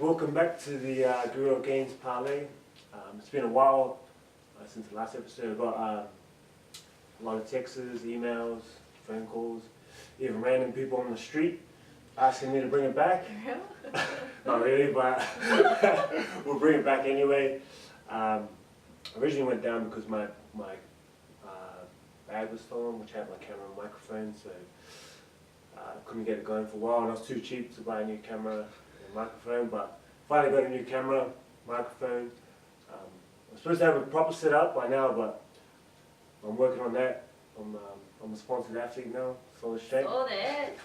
welcome back to the Guru of Gainz Parlay. It's been a while since the last episode. I got a lot of texts, emails, phone calls, even random people on the street asking me to bring it back. Not really, but we'll bring it back anyway. Originally went down because my bag was stolen, which had my camera and microphone, so I couldn't get it going for a while, and I was too cheap to buy a new camera and microphone, but finally got a new camera, microphone. I'm supposed to have a proper setup by now, but I'm working on that. I'm a sponsored athlete now, Solid Shape. Saw that.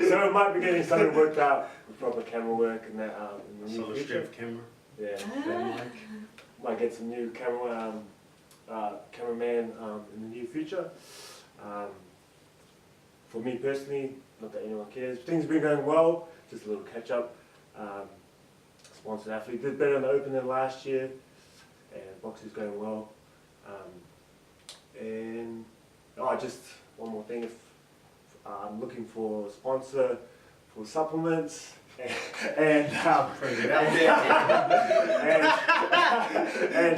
So I might be getting something worked out with proper camera work and that in the near Solid future. Shape camera. Yeah. Might get some new cameraman in the near future. For me personally, not that anyone cares, things have been going well, just a little catch up. Sponsored athlete, did better in the Open than last year, and boxing's going well. And just one more thing, if I'm looking for a sponsor for supplements and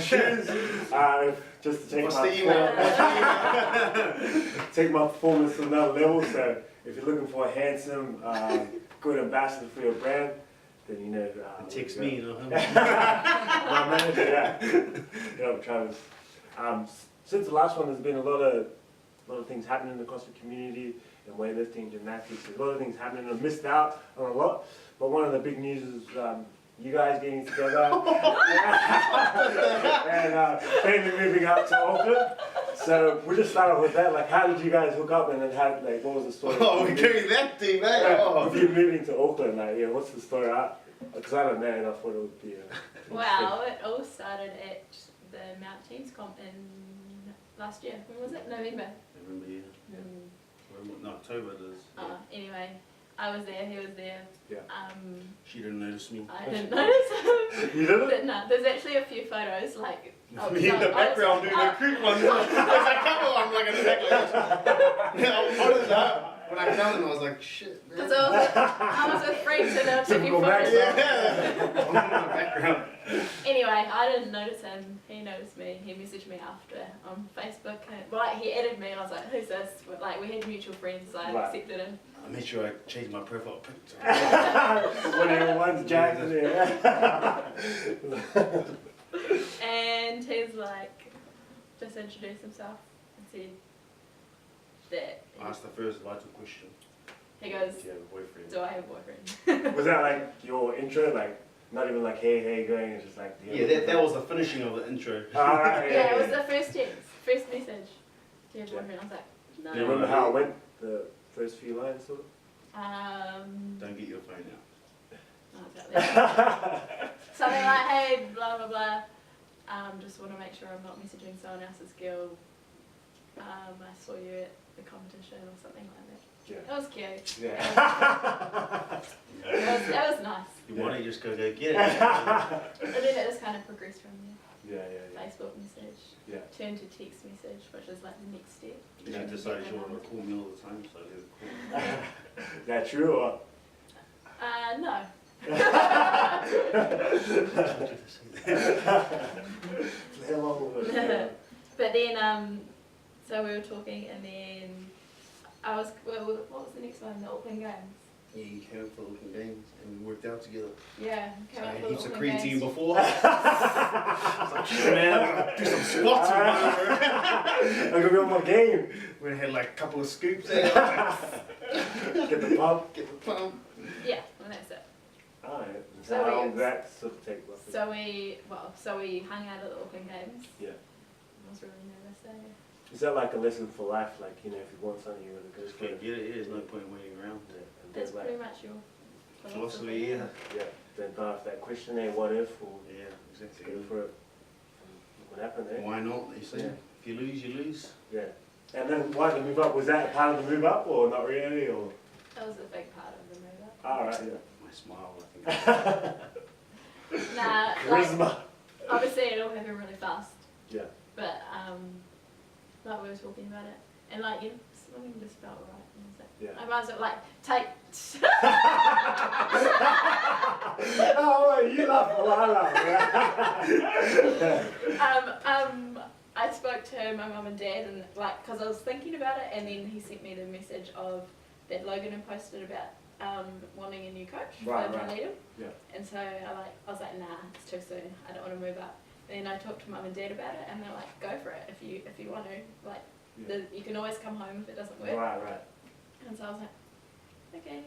shoes, just to take my performance to another level. So if you're looking for a handsome, good ambassador for your brand, then you know. Text me, you know. My manager, yeah, Travis. Since the last one, there's been a lot of things happening across the community in weightlifting, gymnastics. There's a lot of things happening. I missed out on a lot, but one of the big news is you guys getting together and finally moving out to Auckland. So we'll just start off with that. Like, how did you guys hook up, and then what was the story? Oh, we carried that deep, man. Oh. With you moving to Auckland, what's the story? Because I don't know, and I thought it would be. Well, it all started at the Mount Teams comp in last year. When was it? November. November, yeah. No, October it is. Anyway, I was there. He was there. Yeah. She didn't notice me. I didn't notice him. You didn't? But no, there's actually a few photos like. Me in the background doing the creep one. There's a couple I'm like in the back like when I found him, I was like, shit, man. Because I was with friends and they were taking photos. Yeah. I'm in the background. Anyway, I didn't notice him. He noticed me. He messaged me after on Facebook. He added me and I was like, who's this? Like, we had mutual friends, so I accepted him. I made sure I changed my profile picture. Whatever one's Jack. And he's like, just introduced himself and said that. I asked the first vital question. He goes, do you have a boyfriend? do I have a boyfriend? Was that like your intro? Like, not even like, hey, going, it's just like. Yeah, that was the finishing of the intro. Alright. Yeah, it was the first text, first message. Do you have a boyfriend? I was like, no. Do you remember how it went? The first few lines, sort of? Don't get your phone out. Something like, hey, blah, blah, blah. Just want to make sure I'm not messaging someone else's girl. I saw you at the competition or something like that. Yeah. It was cute. Yeah. It was nice. You want to just go get it. And then it just kind of progressed from there. Yeah. Facebook message. Yeah. Turned to text message, which is like the next step. You decided you wanted to call me all the time, so I did call. Is that true or? No. But then, so we were talking, and then what was the next one? The Auckland Games. Yeah, you came up for Auckland Games, and we worked out together. Yeah, came So I up had for heaps of Auckland creatine Games. before. I was like, shit, man, I'm gonna do some squats or whatever. I'm gonna be on my game. We had like a couple of scoops there. Get the pump. Get the pump. Yeah, well, that's it. Alright. So how long did that sort of take roughly? So we hung out at the Auckland Games. Yeah. I was really nervous there. Is that like a lesson for life? Like, if you want something, you really go Just for can't it. get it, there's no point waiting around. That's pretty much your Philosophy, yeah. Yeah. Then ask that question there, what if, or Yeah, exactly. go for it. What happened there? Why not? They say, if you lose, you lose. Yeah. And then why the move up? Was that part of the move up, or not really, or? That was a big part of the move up. Alright, yeah. My smile, I think. Nah, Charisma. obviously it all happened really fast. Yeah. But like we were talking about it, and like swimming just felt right. And I was like, Yeah. I might as well like take. Oh, wait, you laugh a lot, I spoke to my mum and dad and like, cause I was thinking about it, and then he sent me the message of that Logan had posted about wanting a new coach Right, for right. Dunedin. Yeah. And so I was like, nah, it's too soon. I don't want to move up. And then I talked to mum and dad about it, and they're like, go for it if you want to. Like, Yeah. you can always come home if it doesn't work. Right. And so I was like, okay.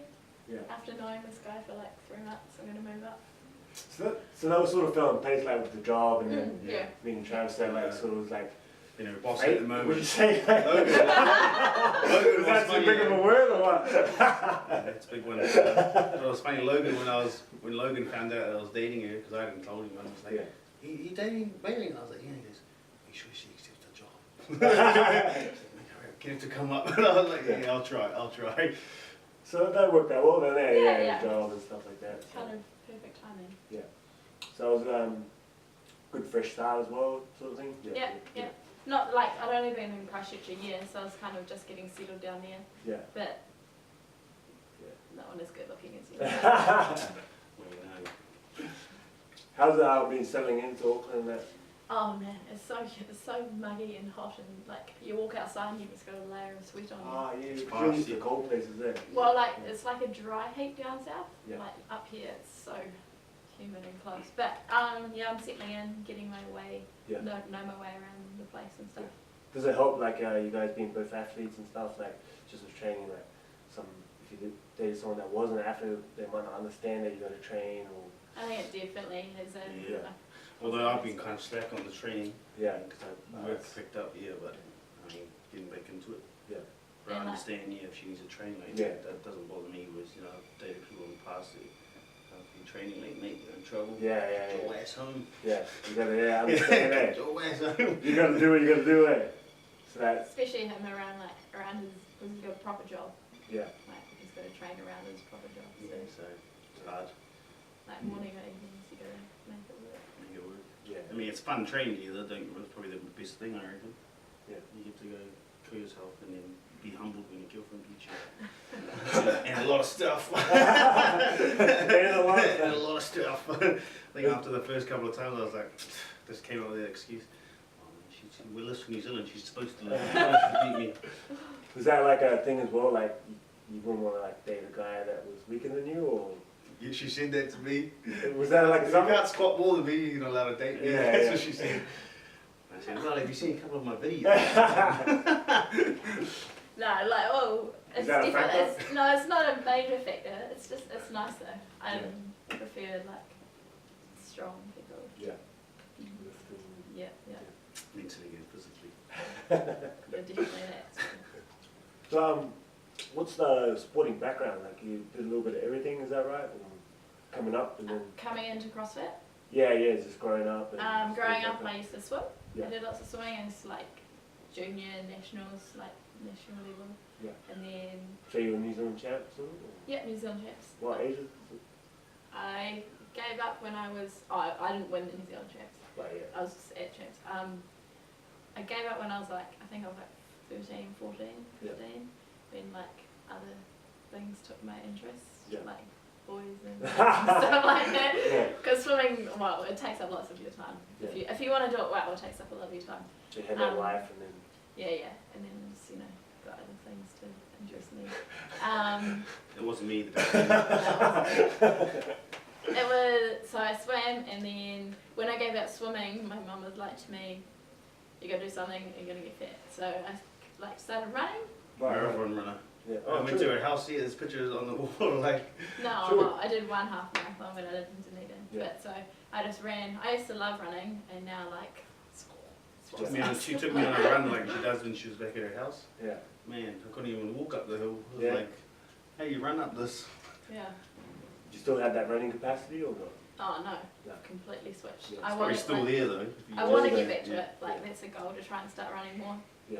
Yeah. After knowing this guy for like 3 months, I'm gonna move up. So that was sort of fell in place like with the job and then Yeah. being Travis said like sort of was like, You know, boss hey, at the moment. would you say like, Logan. was that too big of a word or what? That's a big one. It was funny, when Logan found out that I was dating her, because I hadn't told him, I was like, Yeah. you dating Bailey? And I was like, yeah. He goes, make sure she accepts the job. Get her to come up. And I was like, yeah, I'll try. So that worked out well then, Yeah. the job and stuff like that. So. Kind of perfect timing. Yeah. So it was good fresh start as well, sort of thing. Yeah. Not like, I'd only been in Christchurch a year, so I was kind of just getting settled down there. Yeah. But Yeah. no one as good looking as you. Well, you know. How's it been settling into Auckland? That Oh man, it's so muggy and hot, and like you walk outside and you just got a layer of sweat on you. yeah, you're used to cold places there. Well, like it's like a dry heat down south. Yeah. Like up here, it's so humid and close. But yeah, I'm settling in, getting my way, Yeah. know my way around the place and stuff. Does it help, like, you guys being both athletes and stuff, like, just with training, like, if you dated someone that wasn't an athlete, they might not understand that you got to train, or... I think it definitely is a. Yeah. Although I've been kind of slack on the training, Yeah. because work picked up, but I mean, getting back into it. Yeah. But I And like- understand, if she needs a train late, Yeah. that doesn't bother me, whereas, I've dated people in the past that have been training late, mate, you're in trouble. Yeah. Get your ass home. Yeah, you gotta, I understand that. Get your ass home. You gotta do what you gotta do, So that's, Especially him around his, because he's got a proper job. yeah. Like he's got to train around his proper job. So Yeah, so it's hard. like morning or evenings, you got to make it work. Make it work. Yeah. I mean, it's fun training together, it's probably the best thing, I reckon. Yeah. You get to go kill yourself and then be humbled when your girlfriend beats you. and a lot of stuff. And a lot of And a stuff. lot of stuff. I think after the first couple of times I was like, just came up with that excuse. Oh, we live in New Zealand, she's supposed to beat me. Was that like a thing as well, like, you wouldn't want to, like, date a guy that was weaker than you, or... Yeah, she said that to me. Was that like If you something? can't squat more than me, you're not allowed to date me. Yeah, That's yeah. what she said. I said, well, have you seen a couple of my videos? No, like, oh, Is it's that a different. factor? No, it's not a major factor. It's just, it's nice though. I prefer like strong people. Yeah. Yeah. Mentally and physically. Yeah, definitely that. So, what's the sporting background? Like, you did a little bit of everything, is that right? Or coming up and then... Coming into CrossFit, just growing up. And growing up I used to swim. Yeah. I did lots of swimming and it's like junior, nationals, like national level. Yeah. And then, So you were New Zealand champ soon? Or yeah, New Zealand champs. what age is it? I gave up when I was, I didn't win the New Zealand champs. Like, I was just at champs. I gave up when I was like, I think I was like 13, 14, 15. When like other things took my interest, like boys and stuff like that. Because swimming, well, it takes up lots of your time. Yeah. If you want to do it well, it takes up a lot of your time. So you had that life and then... Yeah, and then just, got other things to interest me. It wasn't me. It was, so I swam, and then when I gave up swimming, my mum was like to me, you gotta do something, you're gonna get fat. So I like started running. Marathon runner. Yeah. I went to her house here, there's pictures on the wall, like... No, Sure. well, I did one half marathon when I lived in Dunedin. Yeah. But so I just ran. I used to love running, and now like, She took me on a run like she does when she was back at her house. Yeah. Man, I couldn't even walk up the hill. I was Yeah. like, hey, you run up this. Yeah. Do you still have that running capacity or not? Oh no, Yeah. completely switched. Yeah. I It's want probably to. still there though. I want to Yeah. get back to Yeah. it. Like that's a goal to try and start running more. Yeah.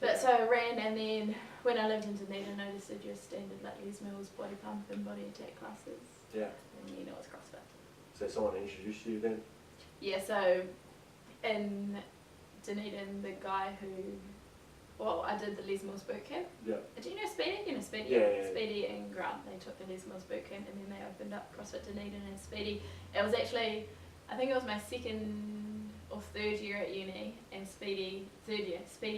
But so I ran, and then when I lived in Dunedin, I just did your standard like Les Mills body pump and body attack classes. Yeah. And it's CrossFit. So someone introduced you then? Yeah, so in Dunedin, the guy who well, I did the Les Mills boot camp. Yeah. Do you know Speedy? You know Speedy? Yeah. Speedy and Grant, they took the Les Mills boot camp and then they opened up CrossFit Dunedin and Speedy. It was actually, I think it was my second or third year at uni, and Speedy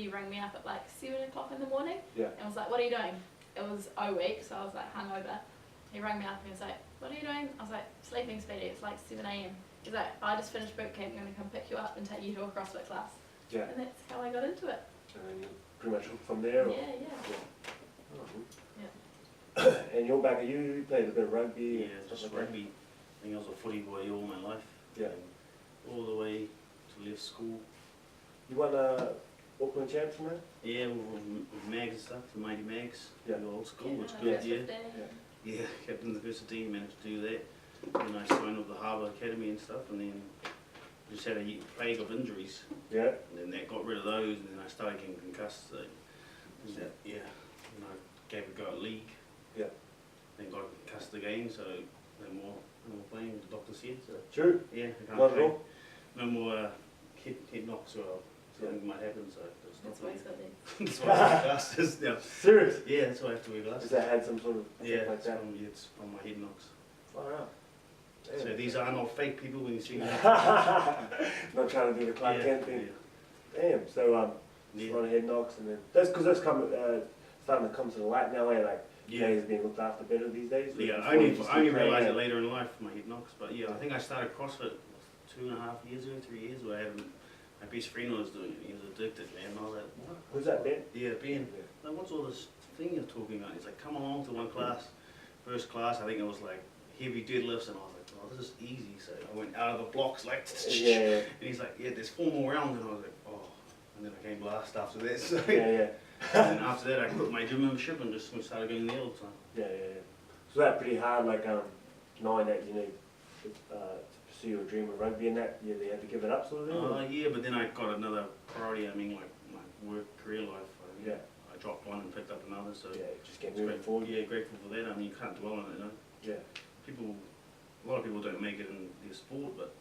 rang me up at like 7 o'clock in the morning. Yeah. And was like, what are you doing? It was O week, so I was like hungover. He rang me up and he was like, what are you doing? I was like, sleeping, Speedy, it's like 7 AM. He's like, I just finished boot camp, I'm going to come pick you up and take you to a CrossFit class. Yeah. And that's how I got into it. And then pretty much hooked from there? Or? Yeah. Oh. And you're back, you played a bit of rugby? Yeah, and just stuff like rugby. I think I was a footy boy all my life. Yeah. All the way to left school. You won Auckland champs from that? Yeah, with Mags and stuff, the Mighty Mags. Yeah. The old school, Yeah, which good, first yeah. 15. Yeah, captain of the first team, managed to do that. Then I signed with the Harbour Academy and stuff, and then just had a plague of injuries. Yeah. And then that got rid of those, and then I started getting concussed. So, yeah, and I gave it a go at league. Yeah. Then got concussed again, so no more playing, the doctor said. So, True. yeah, I can't Not at play. all. No more head knocks or something might happen, so That's why he's got these. that's why I wear glasses now. Serious? Yeah, that's why I have to wear glasses. Has that had some sort of Yeah, effect like it's that? it's from my head knocks. Far out. So these are not fake people when you see them. Not trying to do the Clark Yeah, Kent thing. yeah. Damn. So Yeah. a lot of head knocks, and then that's because that's starting to come to the light now. Like Yeah. guys being looked after better these days. Yeah, Before I only you just keep realised playing it later in life, my head knocks. But yeah, I think I started CrossFit 2.5 years ago, 3 years ago. I had my best friend was doing it. He was addicted, man. And I was like, what? Who's that, Ben? Yeah, Ben. Yeah. Like, what's all this thing you're talking about? He's like, come along to one class. First class, I think it was like heavy deadlifts, and I was like, oh, this is easy. So I went out of the blocks like, Yeah. and he's like, yeah, there's 4 more rounds, and I was like, oh. And then I came last after that. So Yeah. and then after that, I quit my gym membership and just started going there all the time. Yeah. So that's pretty hard, like knowing that you need to pursue your dream of rugby and that, you had to give it up sort of thing? or? Yeah, but then I got another priority. I mean, like my work, career life. Yeah. I dropped one and picked up another. So Yeah, just get it's moving forward. Yeah, grateful for that. I mean, you can't dwell on it, you know. Yeah. A lot of people don't make it in their sport, but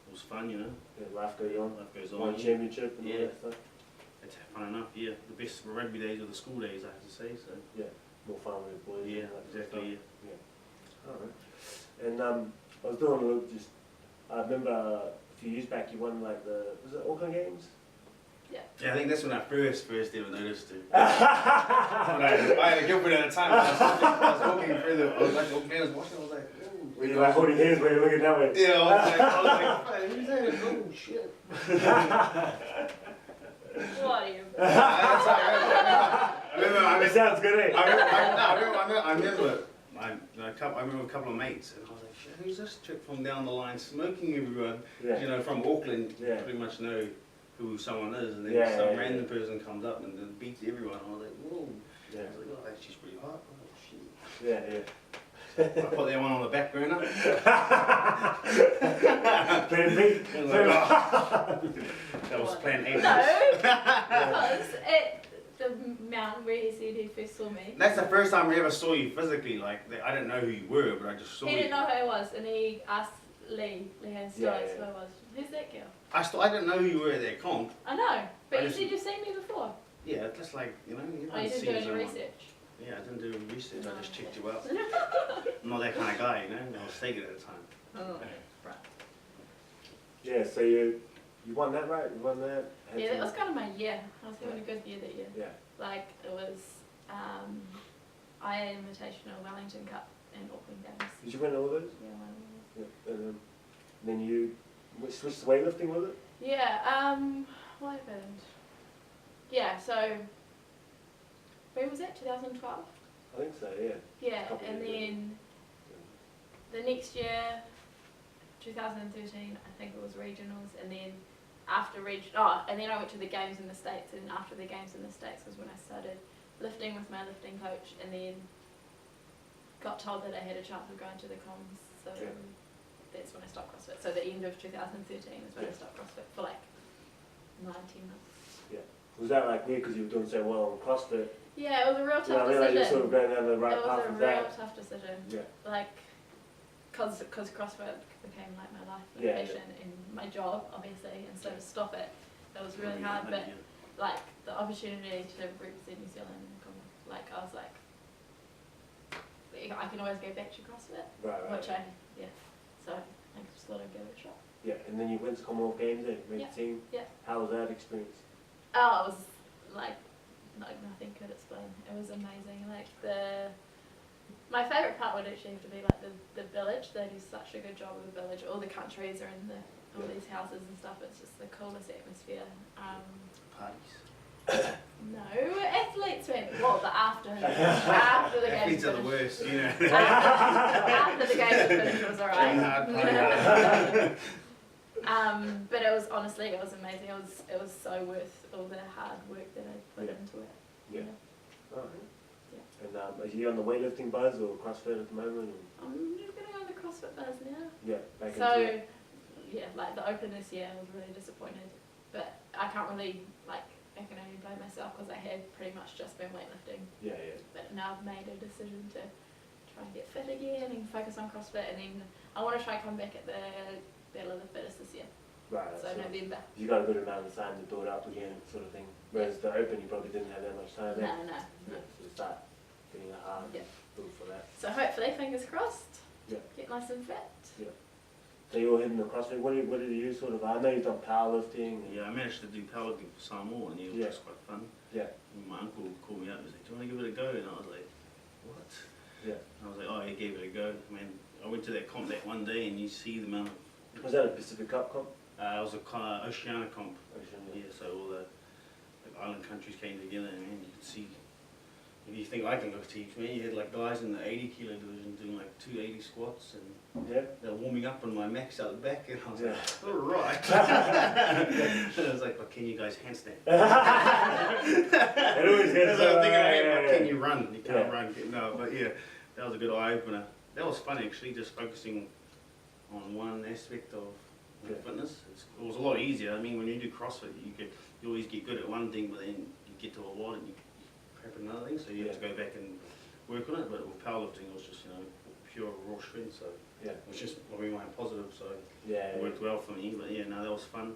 it was fun, you know. Yeah, life goes on. Life goes on. One championship and all Yeah. that stuff. It's fun enough. Yeah, the best rugby days are the school days, I have to say. So Yeah. More fun with the boys. yeah, and that sort of exactly. stuff. Yeah. Alright. And I was doing a little I remember a few years back you won like was it Auckland Games? Yeah, I think that's when I first ever noticed it. When I had a girlfriend at the time. I was walking through I was like, I was watching. I was like, ooh. When you're like holding hands when you're looking that way. Yeah, I was like, who's that? Oh shit. What are you? It sounds good, eh? I remember a couple of mates, and I was like, shit, who's this chick from down the line smoking everyone? Yeah. You know, from Auckland, you Yeah. pretty much know who someone is, and then Yeah, some yeah, random person comes up and then beats everyone. I was like, whoa. Yeah. I was like, oh, she's pretty hot. Oh, shit. Yeah. I put that one on the back burner. Plan B. I was like, oh. That was plan A. No, because at the mountain where he said he first saw me, That's the first time I ever saw you physically. Like, I didn't know who you were, but I just saw he you. didn't know who I was, and he asked Lee Hans Yeah, Stokes yeah. who I was. Who's that girl? I didn't know who you were at that comp. I know, but I you just- said you've seen me before. Yeah, just like, you know, you Oh, you didn't do any research. Yeah, I didn't do research. I just Oh, checked okay. you out. I'm not that kind of guy, you know. I was taken at the time. Oh, right. Yeah, so you won that, right? You won that? Had Yeah, that some- was kind of my year. I was having a good year that year. Yeah. Like, it was IA Invitational, Wellington Cup, and Auckland Games. Did you win all those? Yeah, one of them. Yeah. And then you switched to weightlifting, was it? Yeah, what happened? Yeah, so, when was that, 2012? I think so, yeah. Yeah, Couple and years ago. then the next year, 2013, I think it was regionals, and then after and then I went to the games in the States, and after the games in the States was when I started lifting with my lifting coach, and then got told that I had a chance of going to the comms, so Yeah. that's when I stopped CrossFit. So the end of 2013 is when I Yeah. stopped CrossFit for like 19 months. Was that like weird because you were doing so well on CrossFit? Yeah, it was a real tough You know what I mean? Like you're sort decision. of going down the right It path was a of real that. tough decision. Yeah. Like, cause CrossFit became like my life, my Yeah, passion, and my job, obviously, and so to stop it, it was really hard. But like the opportunity to represent New Zealand, like I was like, I can always go back to CrossFit, which so I just thought I'd give it a shot. Yeah, and then you went to Commonwealth Games and made the team. Yeah. How was that experience? Oh, it was like nothing could explain. It was amazing. Like my favourite part would actually have to be like the village. They do such a good job with the village. All the countries are in all these houses and stuff. It's just the coolest atmosphere. Parties. No, athletes went. Well, after the game. Athletes are the worst, you know. After the game was finished, it was alright. But it was honestly, it was amazing. It was so worth all the hard work that I put into it. Yeah. Alright. Yeah. And are you on the weightlifting buzz or CrossFit at the moment? Or? I'm getting on the CrossFit buzz now. Yeah. Back so into it. Yeah, like the Open this year, I was really disappointed. But I can't really I can only blame myself because I had pretty much just been weightlifting. Yeah, yeah. But now I've made a decision to try and get fit again and focus on CrossFit, and then I want to try and come back at the Battle of the Fittest this year. Right. So November. You got a good amount of time to build up again, sort of thing. Whereas the Open, you probably didn't have that much time. No. Yeah, so you start getting a hard build for that. So hopefully, fingers crossed. Yeah. Get nice and fit. Yeah. So you're hitting the CrossFit. What did you sort of? I know you've done powerlifting. Yeah, I managed to do powerlifting for Samoa, and it was just quite fun. Yeah. And my uncle called me up and was like, "Do you want to give it a go?" And I was like, "What?" Yeah. And I was like, "Oh, he gave it a go." I mean, I went to that comp that one day, and you see the amount of. Was that a Pacific Cup comp? It was a Oceania comp. Oceania. Yeah, so all the island countries came together, and man, you could see. If you think I can go teach, man, you had like guys in the 80 kilo division doing like 280 squats, and they're warming up on my max out the back, and I was like, all right. And I was like, but can you guys handstand? It always gets can you run? You can't run. No, but yeah, that was a good eye opener. That was fun actually, just focusing on one aspect of fitness. It was a lot easier. I mean, when you do CrossFit, you always get good at one thing, but then you get to a lot and you crap at another thing, so you have to go back and work on it. But with powerlifting, it was just pure raw strength, so it was just my positive, so it worked well for me. But yeah, no, that was fun.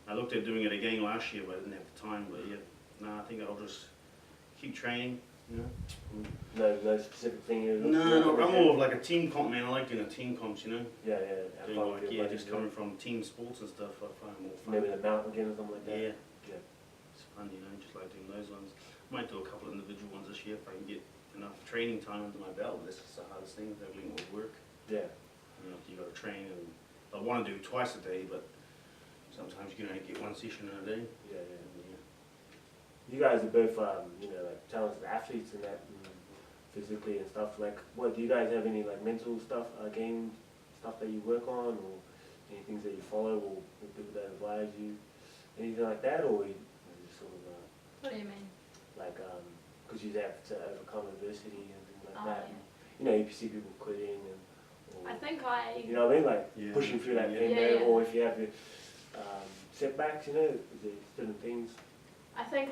I looked at doing it again last year, but I didn't have the time. But yeah, no, I think I'll just keep training. No specific thing. No, I'm more of like a team comp man. I like doing a team comps, Yeah. Doing like, just coming from team sports and stuff. I find more fun. Maybe the mountain again or something like that. Yeah. It's fun, just like doing those ones. Might do a couple of individual ones this year if I can get enough training time under my belt. But that's just the hardest thing. Juggling all the work. Yeah. You got to train, and I want to do twice a day, but sometimes you can only get one session in a day. Yeah. You guys are both, like talented athletes and that, physically and stuff. Like, what do you guys have any like mental stuff, game stuff that you work on, or any things that you follow, or people that advise you, anything like that, or you just sort of? What do you mean? Like, because you have to overcome adversity and things like that. Yeah. And, you see people quitting and. Or, I think you know what I mean? Like pushing through that pain there, or if you have your setbacks, is there certain things. I think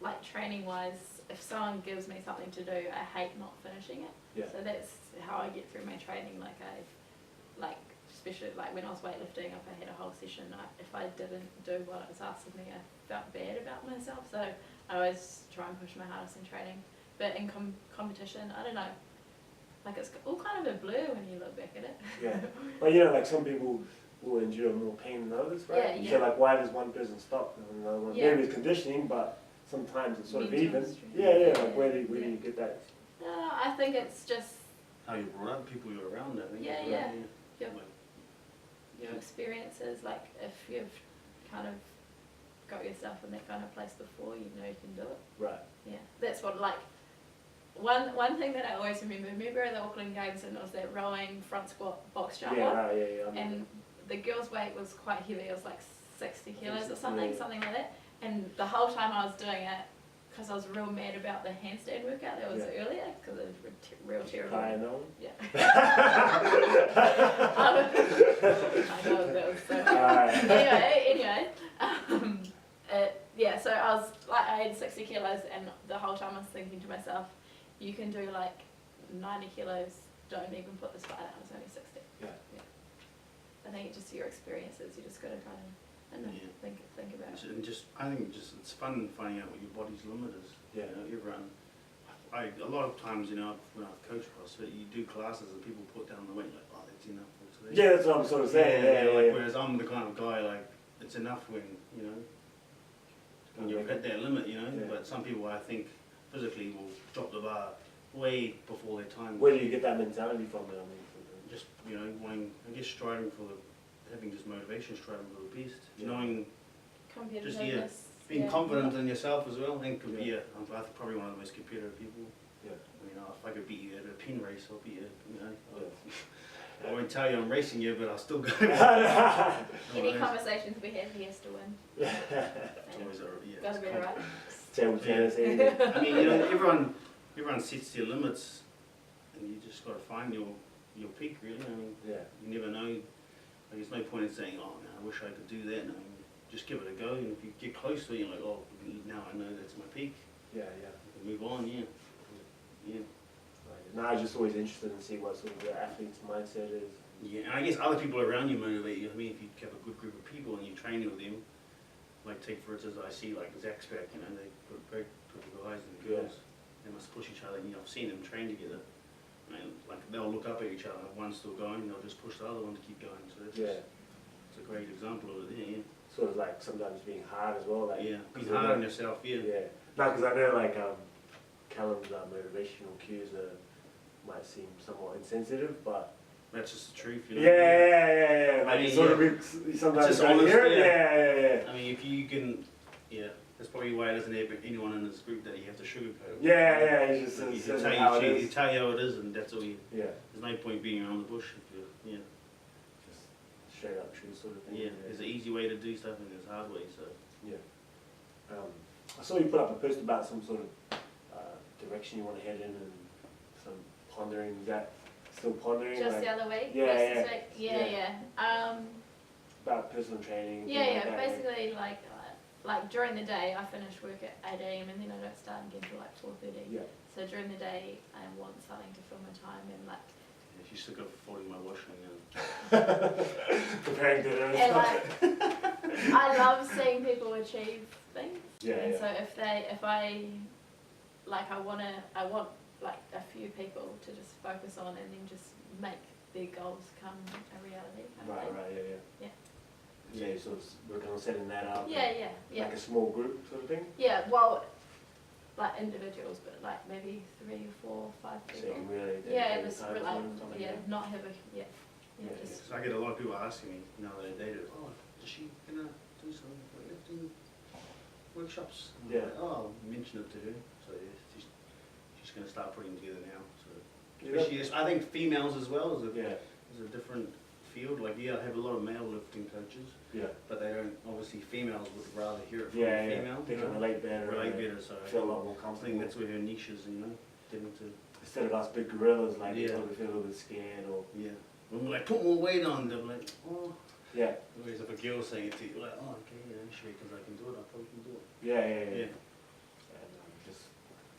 like training wise, if someone gives me something to do, I hate not finishing it. Yeah. So that's how I get through my training. Like especially like when I was weightlifting, if I had a whole session, if I didn't do what was asked of me, I felt bad about myself. So I always try and push my hardest in training. But in competition, I don't know. Like it's all kind of a blur when you look back at it. Yeah. Well, like some people will endure more pain than others, right? Yeah. So like, why does one person stop and another one? Maybe it's conditioning, but sometimes it's sort of even. Yeah. Like where do you get that? I think it's just how you brought up, people you're around. I think. Your experiences. Like if you've kind of got yourself in that kind of place before, you can do it. Right. Yeah, that's what one thing that I always remember at the Auckland Games, and it was that rowing front squat box jump. Yeah. And the girl's weight was quite heavy. It was like 60 kilos or something like that. And the whole time I was doing it, because I was real mad about the handstand workout that was earlier, because it was real terrible. I know. Yeah. I know, that was so hard. Anyway. So I was like, I had 60 kilos, and the whole time I was thinking to myself, you can do like 90 kilos, don't even put this fight out, I was only 60. Yeah. I think it's just your experiences, you just got to kind of I don't know, Yeah. think about it. And just, I think just it's fun finding out what your body's limit is. Yeah. You know, everyone. A lot of times, you know, when I've coached CrossFit, you do classes and people put down the weight like, oh, that's enough for today. Yeah, that's what I'm sort of saying. Yeah, like, yeah. whereas I'm the kind of guy like it's enough when you know when you've hit that limit, you know. Yeah. But some people, I think, physically will drop the bar way before their time. Where do you get that mentality from? I mean, Just you know, wanting, I guess, striving for the having just motivation, striving for the best, Yeah. knowing, Competitiveness. being yeah. confident in yourself as well. And Yeah. I'm probably one of the most competitive people. yeah. You know, if I could beat you at a pin race, I'll beat you. You know, Yeah. I won't tell you I'm racing you, but I'll still go. Any conversations we have, he has to win. It's always Gotta be right. Table tennis, I yeah. mean, you know, everyone sets their limits, and you just got to find your peak. Really, I mean, Yeah. you never know. Like, there's no point in saying, "Oh man, I wish I could do that." No, just give it a go, and if you get close to it, you're like, "Oh, now I know that's my peak." Yeah, yeah. You can move on. Yeah, yeah. Right. No, I was just always interested in see what sort of the athlete's mindset is. Yeah, and I guess other people around you motivate you. I mean, if you have a good group of people and you train with them, like take for instance, I see like Zach's back, you know, they put great group of guys and girls. They must push each other. You know, I've seen them train together. And like they'll look up at each other. If one's still going, they'll just push the other one to keep going. So that's Yeah. it's a great example of it. Yeah, Sort of like sometimes being hard as well. Like, yeah. Be 'cause hard on yourself. Yeah. Yeah. No, because I know like Callum's motivational cues might seem somewhat insensitive, but That's just the truth. You yeah, know? yeah. Like I mean, you sort yeah. of sometimes Just don't honest, hear it. yeah. Yeah. I mean, if you can, yeah. That's probably why it doesn't have anyone in this group that you have to sugarcoat. Yeah. He just Like, says you how it you is. tell you how it is, and that's all you. Yeah. There's no point being around the bush if you, yeah. Just straight up truth sort of thing. Yeah, there's an easy way to do stuff and there's a hard way, so. Yeah. I saw you put up a post about some sort of direction you want to head in and some pondering. Is that still pondering? Just like, the other week? Yeah, Versus yeah. like- Yeah. yeah. about personal training? and Yeah, things yeah. like that, Basically, like during the day, I finish work at 8 AM and then I don't start again till like 4:30. Yeah. So during the day, I want something to fill my time and like. Yeah, she's sick of folding my washing and Preparing dinner and And stuff. like, I love seeing people achieve things. Yeah, And yeah. so I want like a few people to just focus on and then just make their goals come a reality. Kind of thing. Right, yeah. Yeah. Yeah, you sort of working on setting that up. Yeah. Like a small group sort of thing? Yeah, well, like individuals, but like maybe 3 or 4, 5 So you people. can really Yeah, dedicate just time to like, it or something, yeah, not have a, yeah, Yeah, just, So I get a lot of people asking me, you know, they do, oh, is she gonna do some weightlifting workshops? And I'm Yeah. like, oh, I'll mention it to her, so yeah, she's gonna start putting together now, so. Yeah. Especially, I think females as well is Yeah, a different field, like, yeah, I have a lot of male lifting coaches, yeah. but they don't, obviously females would rather hear it from Yeah, a yeah. female. They you can know? relate better. Relate and better, so feel a lot more I comfortable. think that's where her niche is, you know, getting to, Instead of us big gorillas, like, you Yeah. probably feel a little bit scared or... yeah. When we're like, put more weight on, they're like, oh. Yeah, Whereas if a girl's saying it to you, like, oh, okay, yeah, sure, because I can do it, I probably can do it. yeah. Yeah. And just,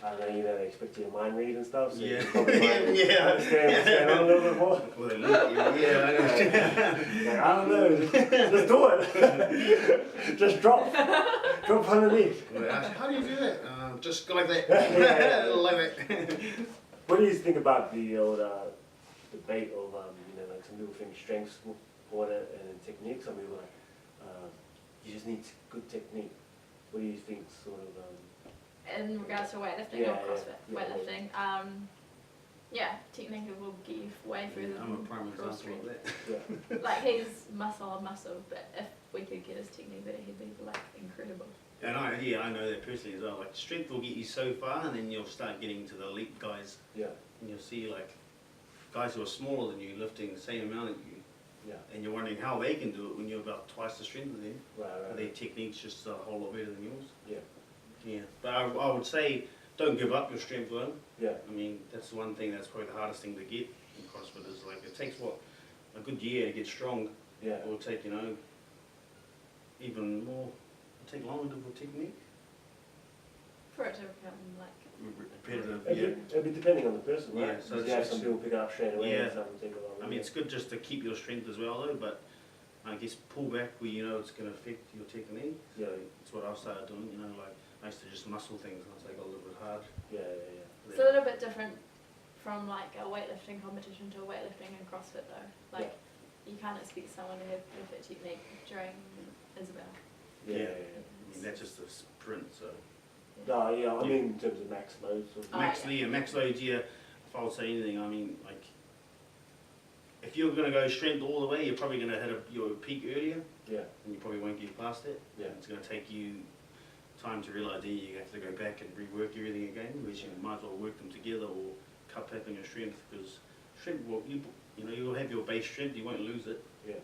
I don't know, you know, they expect you to mind read and stuff, so Yeah. you probably might Yeah. understand what's going on a little bit more. Well, they look at you, yeah, I know. Like, I don't know, just do it. Just drop underneath. Well, they ask, how do you do that? Just go like that. Yeah. Like that. What do you think about the old debate of, you know, like some people think strength's important and technique, some people like, you just need good technique. What do you think sort of, in regards to weightlifting Yeah, or CrossFit, yeah, weightlifting, yeah, technique will get you way further I'm a than prime raw example strength. of that. yeah, Like he's muscle, but if we could get his technique better, he'd be like incredible. And I know that personally as well. Like strength will get you so far, and then you'll start getting to the elite guys, yeah, and you'll see like guys who are smaller than you lifting the same amount as you, yeah, and you're wondering how they can do it when you're about twice the strength of them. right, Their technique's just a whole lot better than yours. yeah, Yeah, but I would say don't give up your strength though. yeah, I mean, that's the one thing that's probably the hardest thing to get in CrossFit is like it takes a good year to get strong. yeah, It will take, you know, even more, it'll take longer to build technique. For it to become like, Repetitive, It'd be depending on the person, right? Yeah, so you it's have just- some people pick it up straight away Yeah. and some take a long I mean, it's good just to keep your strength as well though, but I guess pull back where you know it's going to affect your technique. Yeah. So that's what I started doing, you know, like I used to just muscle things and I was like a little bit hard. Yeah. It's a little bit different from like a weightlifting competition to a weightlifting and CrossFit though. Like you can't expect someone to have perfect technique during Isabel. Yeah. I mean, that's just a sprint, so. No, yeah, I mean in terms of max loads. Max loads, yeah. If I would say anything, I mean, like, if you're going to go strength all the way, you're probably going to hit your peak earlier. Yeah. And you probably won't get past it. Yeah. It's going to take you time to realise that you have to go back and rework everything again, which you might as well work them together or cut back on your strength, because strength, well, you'll have your base strength, you won't lose it. Yeah.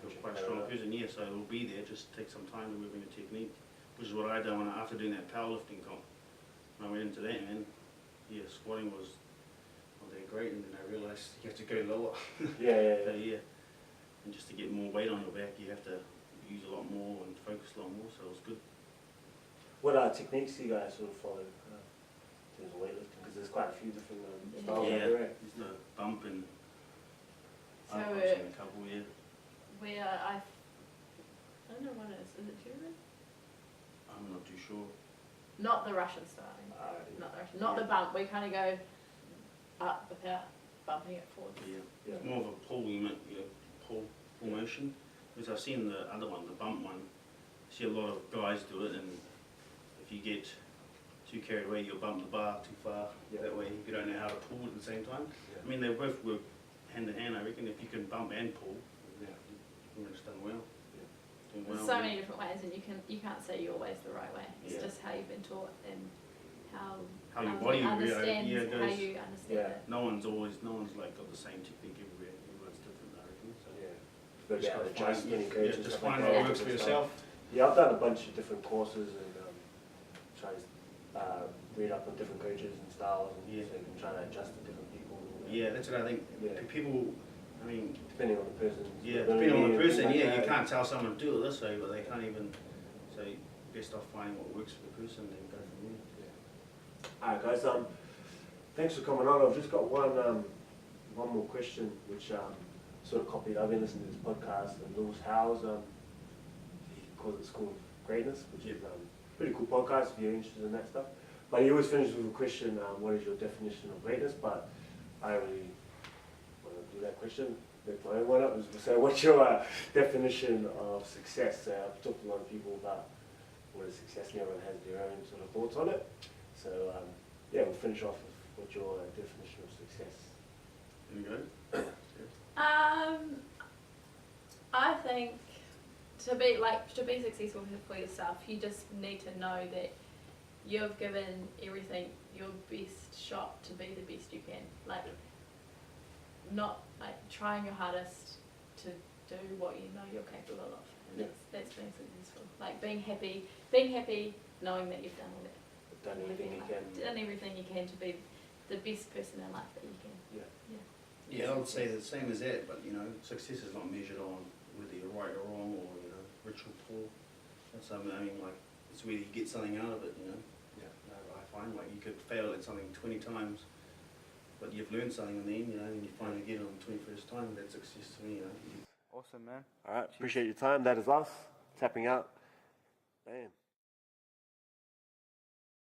You're quite a strong person, yeah, so it'll be there, just take some time to work on your technique, which is what I done after doing that powerlifting comp. When I went into that, man, yeah, squatting was not that great, and then I realised you have to go lower. So, yeah, and just to get more weight on your back, you have to use a lot more and focus a lot more, so it was good. What techniques do you guys sort of follow in terms of weightlifting? Because there's quite a few different styles out there, right? There's the bump and So I've seen a couple, yeah. where I don't know what it is. Is it German? I'm not too sure. Not the Russian style. Not the Russian. Not the bump. We kind of go up without bumping it forward. Yeah. It's more of a pull, pull motion. Because I've seen the other one, the bump one. I see a lot of guys do it, and if you get too carried away, you'll bump the bar too far. That way, you don't know how to pull at the same time. I mean, they both work hand in hand. I reckon if you can bump and pull, it's done well. There's so many different ways, and you can't say you're always the right way. It's just how you've been taught and how your body understands goes. how you understand it. No one's like got the same technique everywhere. Everyone's different, I reckon. So Just just find what works for yourself. Yeah, I've done a bunch of different courses and tried to read up on different coaches and styles, and so you can try to adjust to different people. Yeah, that's what I think. People, I mean, depending on the person. Depending on the person, you can't tell someone to do it this way, but they can't even. So best off finding what works for the person and then go from there. Alright guys, thanks for coming on. I've just got one more question, which sort of copied. I've been listening to this podcast, and Lewis Howes, he calls it School of Greatness, which is a pretty cool podcast if you're interested in that stuff. But he always finishes with a question, what is your definition of greatness? But I really want to do that question. Lift my own one up. So what's your definition of success? I've talked to a lot of people about what is success, and everyone has their own sort of thoughts on it. So we'll finish off with what's your definition of success. There you go. I think to be successful for yourself, you just need to know that you've given everything your best shot to be the best you can. Not trying your hardest to do what you know you're capable of, and that's being successful. Being happy, knowing that you've done all that. Done everything you can. Done everything you can to be the best person in life that you can. Yeah, I would say the same as that, but success is not measured on whether you're right or wrong, or rich or poor. That's I mean, it's whether you get something out of it. I find you could fail at something 20 times, but you've learned something in the end, and you finally get it on the 21st time. That's success to me. Awesome, man. All right, appreciate your time. That is us tapping out. Bam.